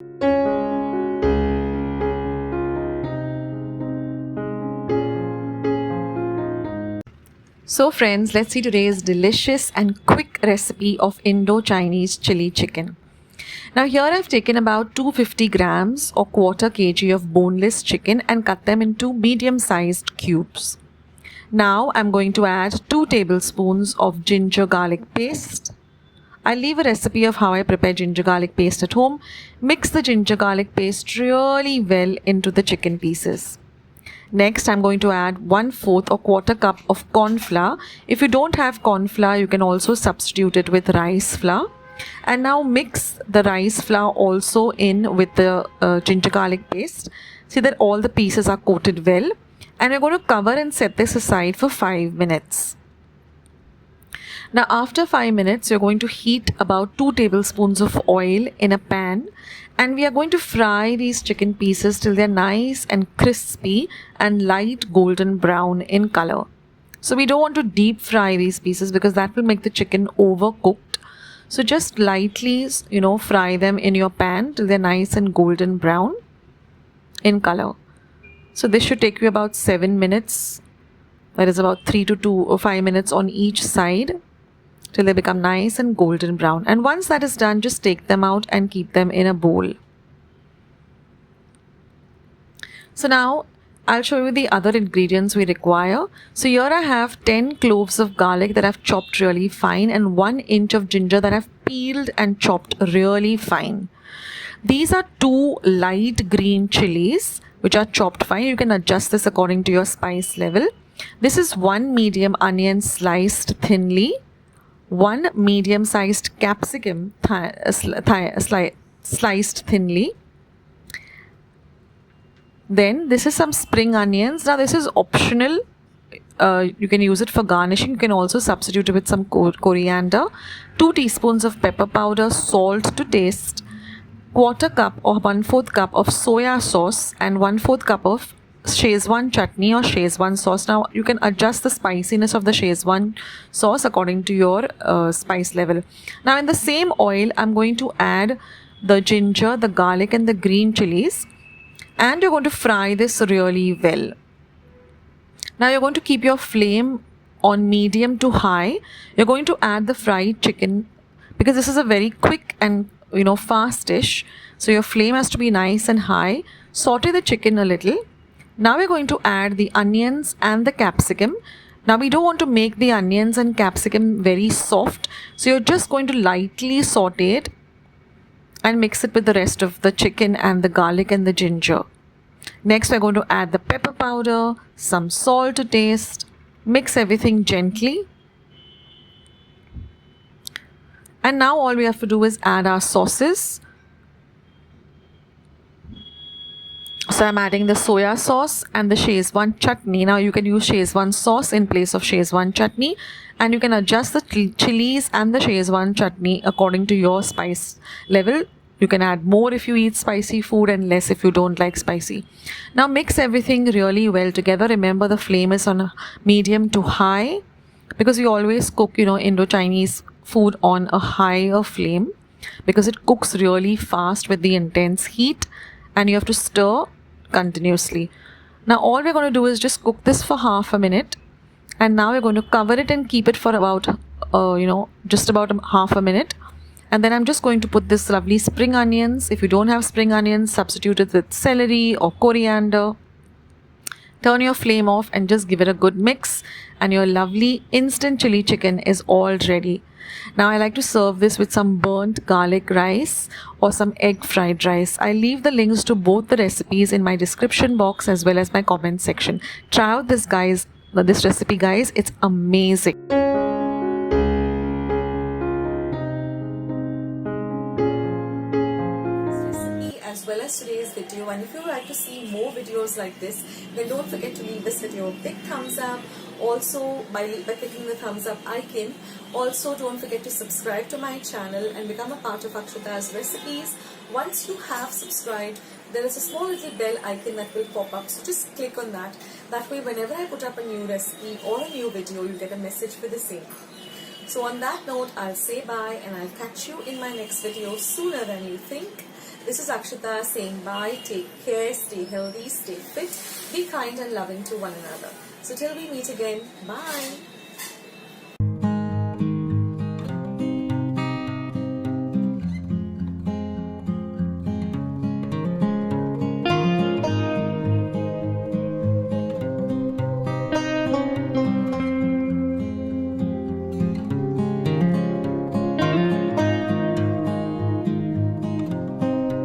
So friends, let's see today's delicious and quick recipe of Indo Chinese chili chicken. Now here I've taken about 250 grams or quarter kg of boneless chicken and cut them into medium sized cubes. Now I'm going to add 2 tablespoons of ginger garlic paste. I'll leave a recipe of how I prepare ginger garlic paste at home. Mix the ginger garlic paste really well into the chicken pieces. Next, I'm going to add 1/4 or quarter cup of corn flour. If you don't have corn flour, you can also substitute it with rice flour. And now mix the rice flour also in with the ginger garlic paste. See that all the pieces are coated well. And we're going to cover and set this aside for 5 minutes. Now after 5 minutes, you're going to heat about 2 tablespoons of oil in a pan, and we are going to fry these chicken pieces till they're nice and crispy and light golden brown in color. So we don't want to deep fry these pieces because that will make the chicken overcooked. So just lightly, fry them in your pan till they're nice and golden brown in color. So this should take you about 7 minutes. That is about 3 to 2 or 5 minutes on each side, till they become nice and golden brown. And once that is done, just take them out and keep them in a bowl. So now I'll show you the other ingredients we require. So here I have 10 cloves of garlic that I've chopped really fine and 1 inch of ginger that I've peeled and chopped really fine. These are 2 light green chillies which are chopped fine. You can adjust this according to your spice level. This is 1 medium onion sliced thinly, 1 medium-sized capsicum sliced thinly. Then this is some spring onions. Now this is optional. You can use it for garnishing. You can also substitute it with some coriander. 2 teaspoons of pepper powder, salt to taste, quarter cup or 1/4 cup of soya sauce, and 1/4 cup of schezwan chutney or schezwan sauce. Now you can adjust the spiciness of the schezwan sauce according to your spice level. Now in the same oil, I'm going to add the ginger, the garlic and the green chilies, and you're going to fry this really well. Now you're going to keep your flame on medium to high. You're going to add the fried chicken because this is a very quick and fast dish. So your flame has to be nice and high. Saute the chicken a little. Now we're going to add the onions and the capsicum. Now we don't want to make the onions and capsicum very soft. So you're just going to lightly saute it and mix it with the rest of the chicken and the garlic and the ginger. Next we're going to add the pepper powder, some salt to taste. Mix everything gently. And now all we have to do is add our sauces. So I'm adding the soya sauce and the schezwan chutney. Now you can use schezwan sauce in place of schezwan chutney, and you can adjust the chilies and the schezwan chutney according to your spice level. You can add more if you eat spicy food and less if you don't like spicy. Now mix everything really well together. Remember the flame is on medium to high because we always cook Indo Chinese food on a higher flame because it cooks really fast with the intense heat, and you have to stir continuously. Now all we're going to do is just cook this for half a minute, and now we're going to cover it and keep it for about just about half a minute. And then I'm just going to put this lovely spring onions. If you don't have spring onions, substitute it with celery or coriander. Turn your flame off and just give it a good mix, and your lovely instant chili chicken is all ready. Now I like to serve this with some burnt garlic rice or some egg fried rice. I'll leave the links to both the recipes in my description box as well as my comment section. Try out this recipe guys, it's amazing. As well as today's video, and if you would like to see more videos like this, then don't forget to leave this video a big thumbs up. Also by clicking the thumbs up icon. Also don't forget to subscribe to my channel and become a part of Akshata's Recipes. Once you have subscribed, there is a small little bell icon that will pop up, so just click on that. That way whenever I put up a new recipe or a new video, you get a message for the same. So on that note, I'll say bye and I'll catch you in my next video sooner than you think. This is Akshata saying bye. Take care, stay healthy, stay fit, be kind and loving to one another. So till we meet again, bye.